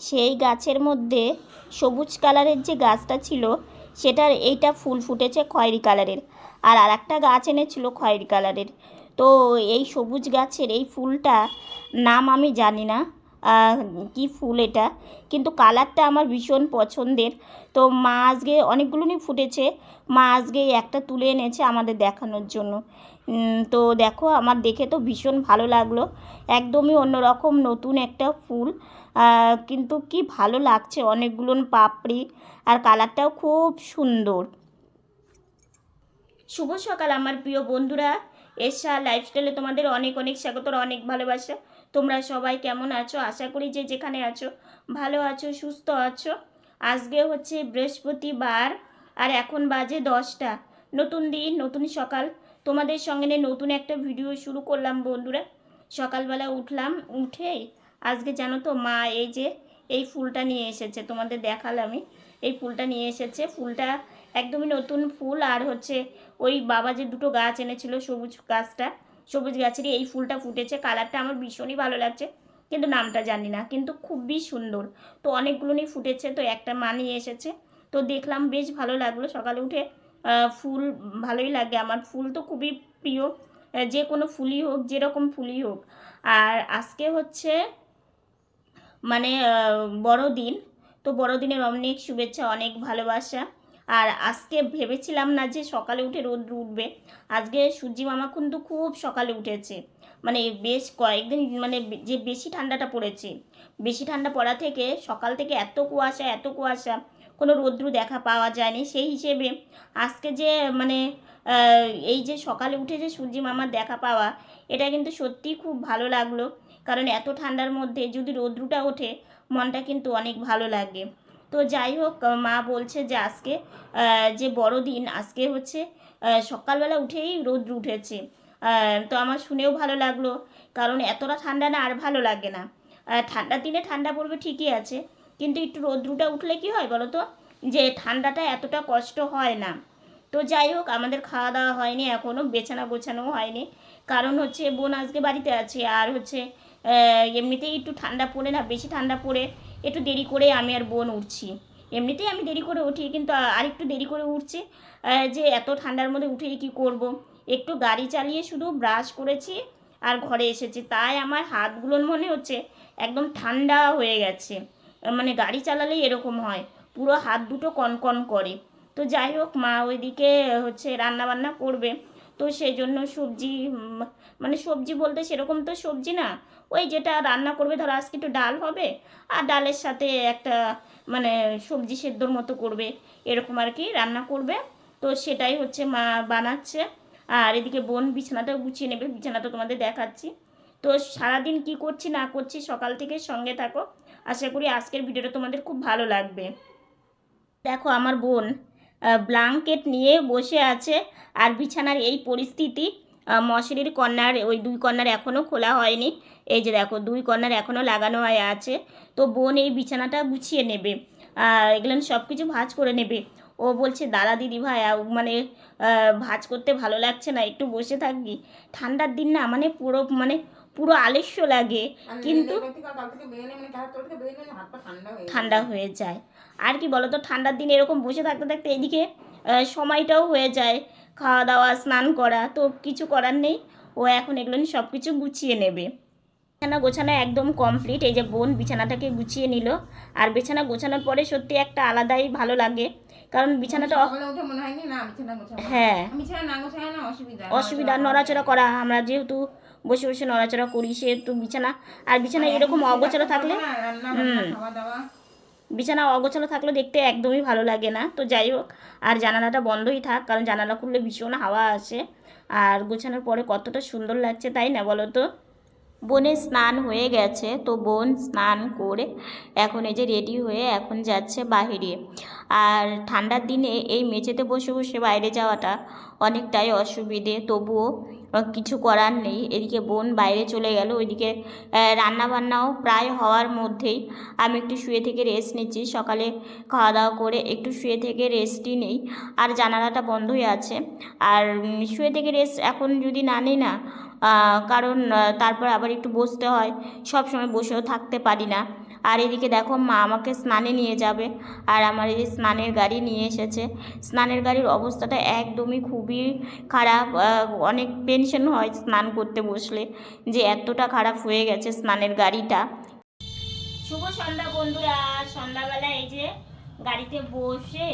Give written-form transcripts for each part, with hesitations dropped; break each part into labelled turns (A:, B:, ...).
A: সেই গাছের মধ্যে সবুজ কালারের যে গাছটা ছিল সেটার এইটা ফুল ফুটেছে খয়েরি কালারের, আর আরেকটা গাছ এনেছিল খয়েরি কালারের। তো এই সবুজ গাছের এই ফুলটা নাম আমি জানি না কি ফুল এটা, কিন্তু কালারটা আমার ভীষণ পছন্দের। তো মা আজকে অনেকগুলোই ফুটেছে, মা আজকে একটা তুলে এনেছে আমাদের দেখানোর জন্য। তো দেখো, আমার দেখে তো ভীষণ ভালো লাগলো, একদমই অন্যরকম নতুন একটা ফুল, কিন্তু কি ভালো লাগছে, অনেকগুলো পাপড়ি, আর কালারটাও খুব সুন্দর। শুভ সকাল আমার প্রিয় বন্ধুরা, এশা লাইফস্টাইলে তোমাদের অনেক অনেক স্বাগত, অনেক ভালোবাসা। তোমরা সবাই কেমন আছো? আশা করি যে যেখানে আছো ভালো আছো, সুস্থ আছো। আজকে হচ্ছে বৃহস্পতিবার, আর এখন বাজে 10টা। নতুন দিন, নতুন সকাল, তোমাদের সঙ্গে নিয়ে নতুন একটা ভিডিও শুরু করলাম বন্ধুরা। সকালবেলা উঠলাম, উঠেই আজকে জানো তো মা এই যে এই ফুলটা নিয়ে এসেছে, তোমাদের দেখালামই। এই ফুলটা নিয়ে এসেছে, ফুলটা একদমই নতুন ফুল, আর হচ্ছে ওই বাবা যে দুটো গাছ এনেছিল সবুজ গাছটা, সবুজ গাছেরই এই ফুলটা ফুটেছে। কালারটা আমার ভীষণই ভালো লাগছে, কিন্তু নামটা জানি না, কিন্তু খুবই সুন্দর। তো অনেকগুলোই ফুটেছে, তো একটা মা নিয়ে এসেছে, তো দেখলাম বেশ ভালো লাগলো। সকালে উঠে ফুল ভালোই লাগে, আমার ফুল তো খুবই প্রিয়, যে কোনো ফুলই হোক, যেরকম ফুলই হোক। আর আজকে হচ্ছে মানে বড়দিন, তো বড়দিনের অনেক শুভেচ্ছা, অনেক ভালোবাসা। আর আজকে ভেবেছিলাম না যে সকালে উঠে রোদ্র উঠবে, আজকে সূর্যি মামা কিন্তু খুব সকালে উঠেছে, মানে বেশ কয়েকদিন মানে যে বেশি ঠান্ডাটা পড়েছে, বেশি ঠান্ডা পড়া থেকে সকাল থেকে এত কুয়াশা, এত কুয়াশা, কোনো রোদ্রু দেখা পাওয়া যায়নি। সেই হিসেবে আজকে যে মানে এই যে সকালে উঠে যে সূর্যি মামার দেখা পাওয়া, এটা কিন্তু সত্যিই খুব ভালো লাগলো। কারণ এত ঠান্ডার মধ্যে যদি রোদ্রুটা ওঠে, মনটা কিন্তু অনেক ভালো লাগে। তো যাই হোক, মা বলছে যে আজকে যে বড়দিন, আজকে হচ্ছে সকালবেলা উঠেই রোদ্র উঠেছে। তো আমার শুনেও ভালো লাগলো, কারণ এতটা ঠান্ডা না আর ভালো লাগে না। ঠান্ডার দিনে ঠান্ডা পড়বে ঠিকই আছে, কিন্তু একটু রোদ্রুটা উঠলে কি হয় বলো তো, যে ঠান্ডাটা এতটা কষ্ট হয় না। তো যাই হোক, আমাদের খাওয়া দাওয়া হয়নি এখনও, বেছানা গোছানোও হয়নি, কারণ হচ্ছে বোন আজকে বাড়িতে আছে, আর হচ্ছে এমনিতেই একটু ঠান্ডা পড়ে না, বেশি ঠান্ডা পড়ে একটু দেরি করে আমি আর বোন উঠছি। এমনিতেই আমি দেরি করে উঠি, কিন্তু আরেকটু দেরি করে উঠছি, যে এত ঠান্ডার মধ্যে উঠেই কী করব। একটু গাড়ি চালিয়ে শুধু ব্রাশ করেছি আর ঘরে এসেছি, তাই আমার হাতগুলোর মনে হচ্ছে একদম ঠান্ডা হয়ে গেছে। মানে গাড়ি চালালেই এরকম হয়, পুরো হাত দুটো কনকন করে। তো যাই হোক, মা ওইদিকে হচ্ছে রান্না বান্না করবে, তো সেই জন্য সবজি, মানে সবজি বলতে সেরকম তো সবজি না, ওই যেটা রান্না করবে, ধরো আজকে একটু ডাল হবে, আর ডালের সাথে একটা মানে সবজি সেদ্ধর মতো করবে, এরকম আর কি রান্না করবে। তো সেটাই হচ্ছে মা বানাচ্ছে। আর এদিকে বোন বিছানাটাও গুছিয়ে নেবে, বিছানাটা তোমাদের দেখাচ্ছি। তো সারাদিন কি করছি না করছি সকাল থেকে সঙ্গে থাকো, আশা করি আজকের ভিডিওটা তোমাদের খুব ভালো লাগবে। দেখো, আমার বোন ব্ল্যাঙ্কেট নিয়ে বসে আছে, আর বিছানার এই পরিস্থিতি, মশারির কর্নার, ওই দুই কর্নার এখনও খোলা হয়নি, এই যে দেখো দুই কর্নার এখনও লাগানো হয়ে আছে। তো বোন এই বিছানাটা গুছিয়ে নেবে, এগুলো সব কিছু ভাঁজ করে নেবে। ও বলছে দাদা দিদি ভাই মানে ভাঁজ করতে ভালো লাগছে না, একটু বসে থাকবি, ঠান্ডার দিন না, মানে পুরো আলস্য লাগে, কিন্তু ঠান্ডা হয়ে যায়। আর কি বলো তো, ঠান্ডার দিনে এরকম বসে থাকতে থাকতে এদিকে সময়টাও হয়ে যায়, খাওয়া দাওয়া, স্নান করা, তো কিছু করার নেই। ও এখন এগুলো সব কিছু গুছিয়ে নেবে। বিছানা গোছানো একদম কমপ্লিট, এই যে বোন বিছানাটাকে গুছিয়ে নিল। আর বিছানা গোছানোর পরে সত্যি একটা আলাদাই ভালো লাগে, কারণ বিছানাটা হ্যাঁ অসুবিধা, নড়াচড়া করা, আমরা যেহেতু বসে বসে নড়াচড়া করি, সেহেতু বিছানা, আর বিছানা এরকম অগোছালো থাকলে বিছানা অগোছালো থাকলে দেখতে একদমই ভালো লাগে না। তো যাই হোক, আর জানালাটা বন্ধই থাক, কারণ জানালা খুললে ভীষণ হাওয়া আসে, আর গোছানোর পরে কতটা সুন্দর লাগছে, তাই না বলো তো। বোনের স্নান হয়ে গেছে, তো বোন স্নান করে এখন এই যে রেডি হয়ে এখন যাচ্ছে বাইরে। আর ঠান্ডার দিনে এই মেঝেতে বসে বসে বাইরে যাওয়াটা অনেকটাই অসুবিধে, তবুও কিছু করার নেই। এদিকে বোন বাইরে চলে গেল, ওইদিকে রান্নাবান্নাও প্রায় হওয়ার মধ্যেই। আমি একটু শুয়ে থেকে রেস্ট নিচ্ছি, সকালে খাওয়া দাওয়া করে একটু শুয়ে থেকে রেস্টই নেই, আর জানালাটা বন্ধই আছে। আর শুয়ে থেকে রেস্ট এখন যদি না নিই না, কারণ তারপর আবার একটু বসতে হয়, সব সময় বসেও থাকতে পারি না। আর এদিকে দেখো মা আমাকে স্নানে নিয়ে যাবে, আর আমার এই স্নানের গাড়ি নিয়ে এসেছে। স্নানের গাড়ির অবস্থাটা একদমই খুবই খারাপ। অনেক টেনশন হয় স্নান করতে বসলে, যে এতটা খারাপ হয়ে গেছে স্নানের গাড়িটা। শুভ সন্ধ্যা বন্ধুরা। সন্ধ্যাবেলা এই যে গাড়িতে বসে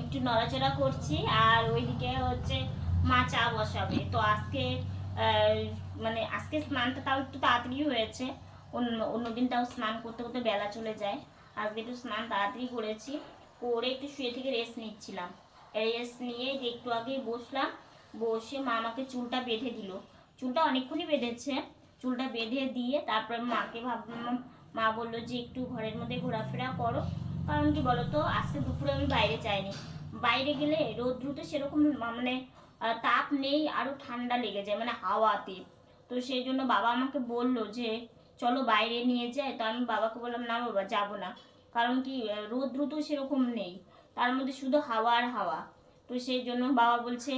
A: একটু নড়াচড়া করছি, আর ওইদিকে হচ্ছে মা চা বসাবে। তো আজকে মানে আজকে স্নানটা তাও একটু তাড়াতাড়ি হয়েছে, অন্য দিনটাও স্নান করতে করতে বেলা চলে যায়। আজকে একটু স্নান তাড়াতাড়ি করেছি, করে একটু শুয়ে থেকে রেস্ট নিচ্ছিলাম। রেস্ট নিয়ে একটু আগে বসলাম, বসে মা আমাকে চুলটা বেঁধে দিল। চুলটা অনেকক্ষণই বেঁধেছে, চুলটা বেঁধে দিয়ে তারপরে মাকে ভাবলাম, মা বললো যে একটু ঘরের মধ্যে ঘোরাফেরা করো। কারণ কি বলতো, আজকে দুপুরে আমি বাইরে যাইনি। বাইরে গেলে রোদ্রুতে সেরকম মানে তাপ নেই, আরও ঠান্ডা লেগে যায় মানে হাওয়াতে। তো সেই জন্য বাবা আমাকে বললো যে চলো বাইরে নিয়ে যায়। তো আমি বাবাকে বললাম না বাবা, যাবো না। কারণ কি রোদ্রু তো সেরকম নেই, তার মধ্যে শুধু হাওয়া আর হাওয়া। তো সেই জন্য বাবা বলছে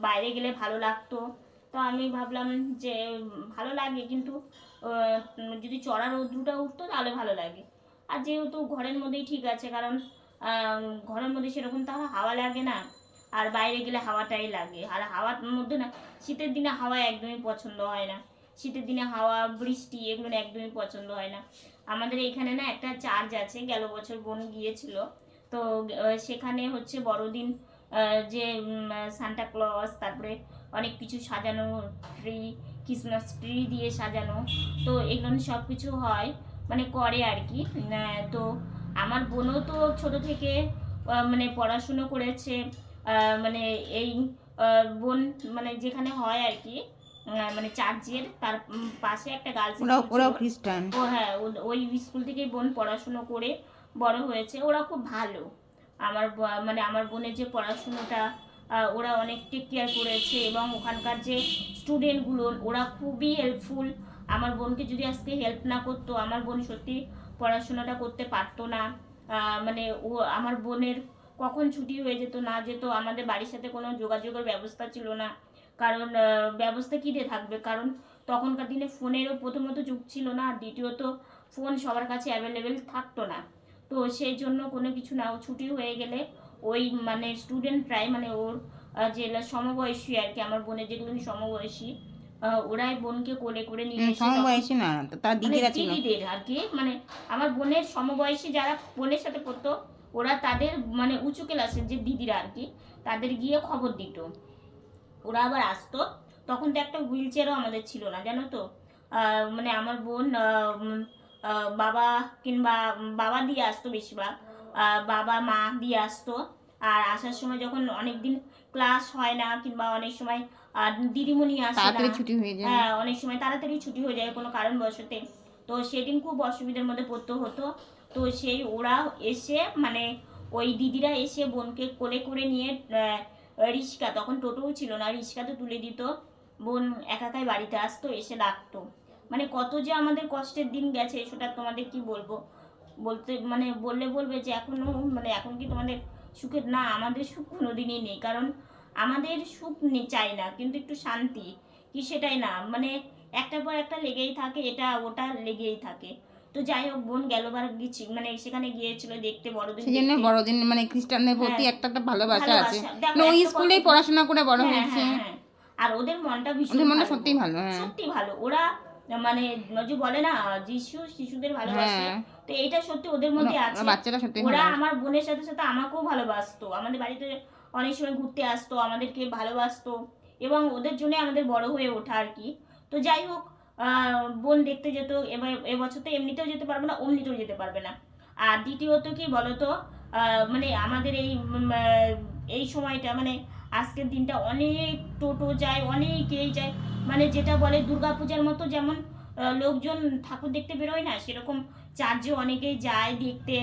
A: বাইরে গেলে ভালো লাগতো। তো আমি ভাবলাম যে ভালো লাগে, কিন্তু যদি চড়া রোদ্রুটা উঠতো তাহলে ভালো লাগে। আর যেহেতু ঘরের মধ্যেই ঠিক আছে, কারণ ঘরের মধ্যে সেরকম তো হাওয়া লাগে না, আর বাইরে গেলে হাওয়াটাই লাগে। আর হাওয়ার মধ্যে না, শীতের দিনে হাওয়া একদমই পছন্দ হয় না। শীতের দিনে হাওয়া বৃষ্টি এগুলো একদমই পছন্দ হয় না। আমাদের এখানে না একটা চার্চ আছে, গেল বছর বোন গিয়েছিল। তো সেখানে হচ্ছে বড়দিন, যে সান্টা ক্লজ, তারপরে অনেক কিছু সাজানো, ট্রি, ক্রিসমাস ট্রি দিয়ে সাজানো, তো এগুলো সব কিছু হয়, মানে করে আর কি। তো আমার বোনও তো ছোট থেকে মানে পড়াশুনো করেছে, মানে এই বোন মানে যেখানে হয় আর কি, মানে চার্চের তার পাশে একটা গার্লস স্কুল,
B: ওরাও খ্রিস্টান।
A: ও হ্যাঁ, ওই স্কুল থেকে বোন পড়াশুনো করে বড় হয়েছে। ওরা খুব ভালো। আমার মানে আমার বোনের যে পড়াশুনোটা, ওরা অনেক টেক কেয়ার করেছে, এবং ওখানকার যে স্টুডেন্টগুলো ওরা খুবই হেল্পফুল। আমার বোনকে যদি আজকে হেল্প না করতো, আমার বোন সত্যি পড়াশোনাটা করতে পারতো না। মানে ও আমার বোনের কখন ছুটি হয়ে যেত না যেত, আমাদের বাড়ির সাথে কোনো যোগাযোগের ব্যবস্থা ছিল না। কারণ ব্যবস্থা কী দিয়ে থাকবে, কারণ তখনকার দিনে ফোনেরও প্রথমত যুগ ছিল না, আর দ্বিতীয়ত ফোন সবার কাছে অ্যাভেলেবেল থাকতো না। তো সেই জন্য কোনো কিছু না, ছুটি হয়ে গেলে ওই মানে স্টুডেন্টরাই, মানে ওর যে সমবয়সী আর কি, আমার বোনের যেগুলো সমবয়সী, ওরাই বোনকে কোলে করে নিয়ে এসে,
B: সমবয়সী না, তার
A: মানে
B: দিদিরা ছিল।
A: দিদিদের আর কি, মানে আমার বোনের সমবয়সী যারা বোনের সাথে পড়তো, ওরা তাদের মানে উঁচু ক্লাসের যে দিদিরা আর কি, তাদের গিয়ে খবর দিত। ওরা আবার আসতো। তখন তো একটা হুইল চেয়ারও আমাদের ছিল না, জানো তো। মানে আমার বোন বাবা কিংবা বাবা দিয়ে আসতো বেশিরভাগ, বাবা মা দিয়ে আসতো। আর আসার সময় যখন অনেক দিন ক্লাস হয় না, কিংবা অনেক সময় দিদিমণি আসে না,
B: তাড়াতাড়ি ছুটি হয়ে যায়।
A: হ্যাঁ অনেক সময় তাড়াতাড়ি ছুটি হয়ে যায় কোনো কারণবশতে, তো সেদিন খুব অসুবিধার মধ্যে পড়তে হতো। তো সেই ওরা এসে মানে ওই দিদিরা এসে বোনকে কোলে করে নিয়ে রিক্সা, তখন টোটোও ছিল না, রিক্সাতে তুলে দিত। বোন একাই বাড়িতে আসতো, এসে ডাকতো। মানে কত যে আমাদের কষ্টের দিন গেছে সেটা তোমাদের কি বলবো, বলতে মানে বললে বলবে যে এখনো মানে এখন কি তোমাদের সুখের, না আমাদের সুখ কোনোদিনই নেই। কারণ আমাদের সুখ চাই না, কিন্তু একটু শান্তি কি সেটাই না, মানে একটার পর একটা লেগেই থাকে, এটা ওটা লেগেই থাকে। তো যাই হোক, বোন গেলবার গেছি মানে সেখানে গিয়েছিল দেখতে, বড়দিন
B: সেই জন্য
A: দেখতে।
B: বড়দিন মানে খ্রিস্টানদের প্রতি
A: হ্যাঁ,
B: একটা ভালোবাসা আছে।
A: দেখো
B: ওই
A: একটা
B: স্কুলেই পড়াশোনা করে বড়
A: হ্যাঁ
B: হয়েছে।
A: হ্যাঁ হ্যাঁ, আর ওদের মনটা ভীষণ
B: ওদের মনটা
A: ভালো,
B: সত্যিই ভালো। হ্যাঁ,
A: সত্যি ভালো। ওরা মানে যে বলে না যিশু শিশুদের ভালোবাসে,
B: হ্যাঁ,
A: তো এটা সত্যি ওদের মধ্যে আছে।
B: বাচ্চারা সত্যি
A: ওরা
B: ভালো।
A: আমার বোনের সাথে সাথে আমাকেও ভালোবাসতো, আমাদের বাড়িতে অনেক সময় ঘুরতে আসতো, আমাদেরকে ভালোবাসতো, এবং ওদের জন্য আমাদের বড় হয়ে ওঠা আর কি। তো যাই হোক, বোন দেখতে যেত। এবার এবছর তো এমনিতেও যেতে পারবে না, অমনিতেও যেতে পারবে না। আর দ্বিতীয়ত কি বলতো, মানে আমাদের এই সময়টা মানে আজকের দিনটা অনেক টোটো যায়, অনেকেই যায়, মানে যেটা বলে দুর্গাপূজার মতো যেমন লোকজন ঠাকুর দেখতে বেরোয় না, সেরকম চার্চে অনেকেই যায় দেখতে।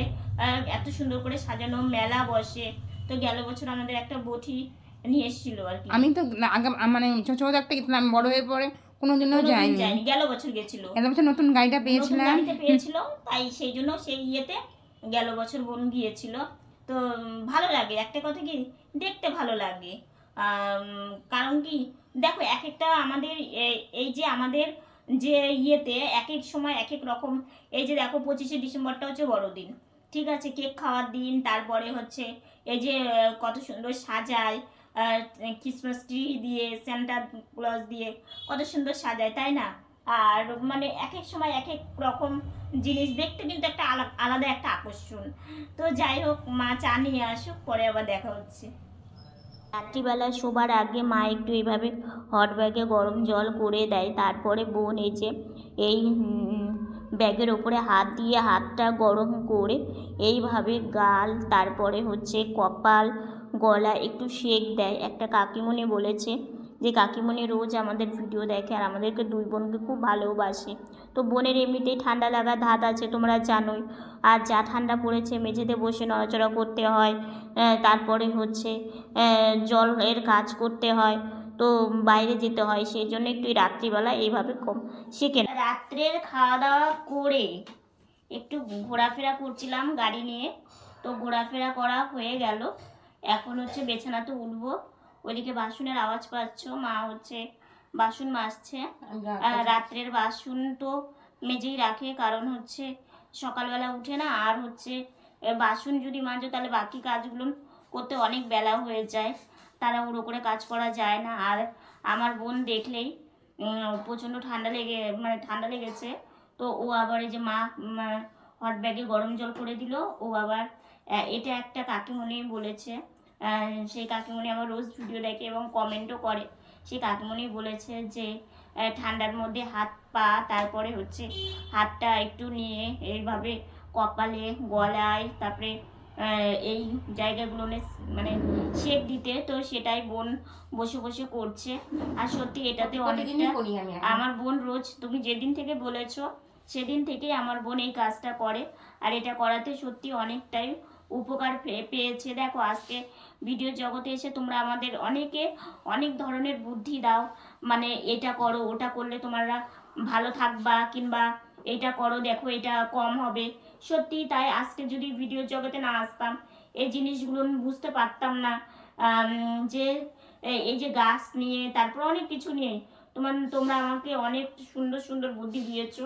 A: এত সুন্দর করে সাজানো মেলা বসে। তো গেল বছর আমাদের একটা বটি নিয়ে এসেছিল আর কি।
B: আমি তো আগে মানে ছোট থাকতে গেছিলাম, বড় হয়ে পরে কোনোদিনও যাইনি।
A: গেল বছর গেছিল,
B: এত বছর নতুন গাড়িটা
A: নতুন
B: পেয়েছিলাম।
A: গাড়িতে পেয়েছিল, তাই সেই জন্য সেই ইয়েতে গেল বছর বোন গিয়েছিল। তো ভালো লাগে, একটা কথা কি, দেখতে ভালো লাগে। কারণ কি দেখো, এক একটা আমাদের এই যে আমাদের যে ইয়েতে এক এক সময় এক এক রকম, এই যে দেখো 25শে ডিসেম্বরটা হচ্ছে বড়দিন, ঠিক আছে, কেক খাওয়ার দিন, তারপরে হচ্ছে এই যে কত সুন্দর সাজায়, ক্রিসমাস ট্রি দিয়ে, সেন্টা ক্লজ দিয়ে কত সুন্দর সাজায়, তাই না? আর মানে এক এক সময় এক এক রকম জিনিস দেখতে কিন্তু একটা আলাদা একটা আকর্ষণ। তো যাই হোক, মা চা নিয়ে আসুক, পরে আবার দেখা হচ্ছে। রাত্রিবেলা শোবার আগে মা একটু এইভাবে হট ব্যাগে গরম জল করে দেয়, তারপরে বোন এই যে এই ব্যাগের ওপরে হাত দিয়ে হাতটা গরম করে এইভাবে গাল, তারপরে হচ্ছে কপাল, গলা একটু সেঁক দেয়। একটা কাকিমণি বলেছে যে কাকিমণি রোজ আমাদের ভিডিও দেখে আর আমাদেরকে দুই বোনকে খুব ভালোবাসে। তো বোনের এমনিতেই ঠান্ডা লাগার ধাত আছে, তোমরা জানোই। আর যা ঠান্ডা পড়েছে মেঝেতে বসে নড়াচড়া করতে হয়, তারপরে হচ্ছে জলের কাজ করতে হয়, তো বাইরে যেতে হয়, সেই জন্য একটু রাত্রিবেলা এইভাবে কম শিখে। রাত্রের খাওয়া দাওয়া করে একটু ঘোরাফেরা করছিলাম গাড়ি নিয়ে, তো ঘোরাফেরা করা হয়ে গেল, এখন হচ্ছে বিছানাতে উঠবো। ওইদিকে বাসনের আওয়াজ পাচ্ছ, মা হচ্ছে বাসন মাজছে। রাত্রের বাসন তো মেজেই রাখে, কারণ হচ্ছে সকালবেলা উঠে না, আর হচ্ছে বাসন যদি মাজো তাহলে বাকি কাজগুলো করতে অনেক বেলা হয়ে যায়, তাড়াহুড়ো করে কাজ করা যায় না। আর আমার বোন দেখলেই প্রচণ্ড ঠান্ডা লেগেছে, তো ও আবার এই যে মা হট ব্যাগে গরম জল করে দিল। ও আবার এটা একটা কাকিমণি বলেছে, সেই কাকিমণি আমার রোজ ভিডিও দেখে এবং কমেন্টও করে। সেই কাকিমণি বলেছে যে ঠান্ডার মধ্যে হাত পা, তারপরে হচ্ছে হাতটা একটু নিয়ে এইভাবে কপালে, গলায়, তারপরে এই জায়গাগুলো মানে শেপ দিতে, তো সেটাই বোন বসে বসে করছে। আর সত্যি এটাতে অনেকটা, আমার বোন রোজ, তুমি যেদিন থেকে বলেছো সেদিন থেকেই আমার বোন এই কাজটা করে, আর এটা করাতে সত্যি অনেকটাই উপকার পেয়েছে। দেখো আজকে ভিডিও জগতে এসে তোমরা আমাদের অনেকে অনেক ধরনের বুদ্ধি দাও, মানে এটা করো, ওটা করলে তোমরা ভালো থাকবা, কিংবা এটা করো, দেখো এটা কম হবে। সত্যি তাই, আজকে যদি ভিডিও জগতে না আসতাম এই জিনিসগুলো আমি বুঝতে পারতাম না, যে এই যে গাছ নিয়ে, তারপর অনেক কিছু নিয়ে তোমরা আমাকে অনেক সুন্দর সুন্দর বুদ্ধি দিয়েছো।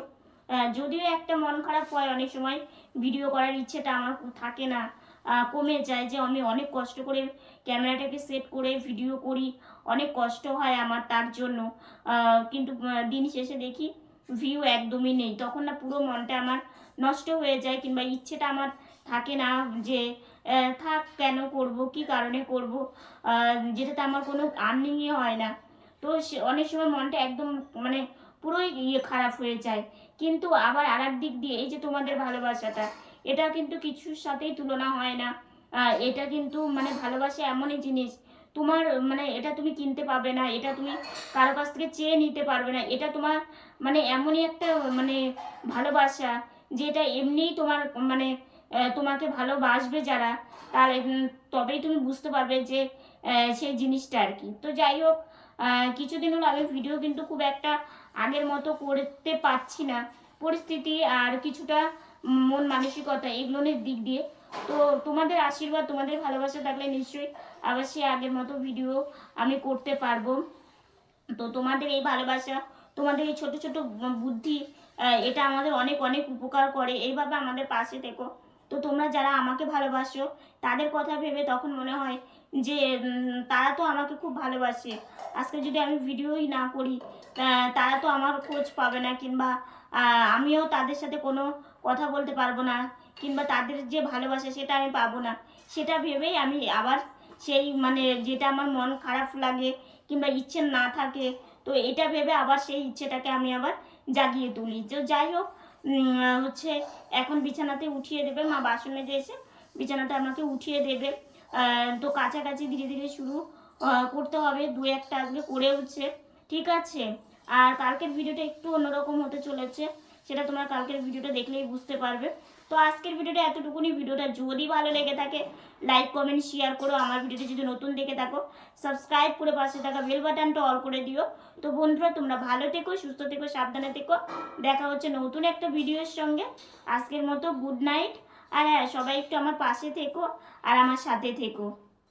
A: যদিও একটা মন খারাপ হয় অনেক সময়, ভিডিও করার ইচ্ছেটা আমার থাকে না, কমে যায়, যে আমি অনেক কষ্ট করে ক্যামেরাটাকে সেট করে ভিডিও করি, অনেক কষ্ট হয় আমার তার জন্য, কিন্তু দিন শেষে দেখি ভিউ একদমই নেই, তখন না পুরো মনটা আমার নষ্ট হয়ে যায়, কিংবা ইচ্ছেটা আমার থাকে না যে থাক, কেন করব, কি কারণে করব, যেটাতে আমার কোনো আর্নিংই হয় না। তো অনেক সময় মনটা একদম মানে পুরোই খারাপ হয়ে যায়। কিন্তু আবার আর এক দিক দিয়ে এই যে তোমাদের ভালোবাসাটা, এটা কিন্তু কিছুর সাথেই তুলনা হয় না। এটা কিন্তু মানে ভালোবাসা এমনই জিনিস, তোমার মানে এটা তুমি কিনতে পারবে না, এটা তুমি কারো কাছ থেকে চেয়ে নিতে পারবে না, এটা তোমার মানে এমনই একটা মানে ভালোবাসা, যেটা এমনিই তোমার মানে তোমাকে ভালোবাসবে যারা, তার তবেই তুমি বুঝতে পারবে যে সেই জিনিসটা আর কি। তো যাই হোক, কিছুদিন হলো আমি ভিডিও কিন্তু খুব একটা আগের মতো করতে পারছি না, পরিস্থিতি আর কিছুটা মন মানসিকতা এগুলোর দিক দিয়ে। তো তোমাদের আশীর্বাদ, তোমাদের ভালোবাসা থাকলে নিশ্চয়ই আবার সে আগের মতো ভিডিও আমি করতে পারবো। তো তোমাদের এই ভালোবাসা, তোমাদের এই ছোট ছোট বুদ্ধি, এটা আমাদের অনেক অনেক উপকার করে, এইভাবে আমাদের পাশে থেকো। তো তোমরা যারা আমাকে ভালোবাসো তাদের কথা ভেবে তখন মনে হয় যে তারা তো আমাকে খুব ভালোবাসে, আজকে যদি আমি ভিডিওই না করি তারা তো আমার খোঁজ পাবে না, কিংবা আমিও তাদের সাথে কোনো কথা বলতে পারবো না, কিংবা তাদের যে ভালোবাসা সেটা আমি পাবো না। সেটা ভেবেই আমি আবার সেই মানে যেটা আমার মন খারাপ লাগে কিংবা ইচ্ছে না থাকে, তো এটা ভেবে আবার সেই ইচ্ছেটাকে আমি আবার জাগিয়ে তুলি। তো যাই হোক, হচ্ছে এখন বিছানাতে উঠিয়ে দেবে মা, বাসন মেজে এসে বিছানাতে আমাকে উঠিয়ে দেবে। তো কাছাকাছি ধীরে ধীরে শুরু করতে হবে, দু একটা আজকে করে উঠছে, ঠিক আছে। আর কালকের ভিডিওটা একটু অন্যরকম হতে চলেছে, সেটা তোমরা কালকের ভিডিওটা দেখলেই বুঝতে পারবে। তো আজকের ভিডিওটা এতটুকুনি। ভিডিওটা যদি ভালো লেগে থাকে লাইক কমেন্ট শেয়ার করো, আমার ভিডিওটা যদি নতুন দেখে থাকো সাবস্ক্রাইব করে পাশে থাকা বেল বাটনটা অল করে দিও। তো বন্ধুরা তোমরা ভালো থেকো, সুস্থ থেকো, সাবধানে থেকো, দেখা হচ্ছে নতুন একটা ভিডিওর সঙ্গে। আজকের মতো গুড নাইট। আর হ্যাঁ, সবাই একটু আমার পাশে থেকো আর আমার সাথে থেকো।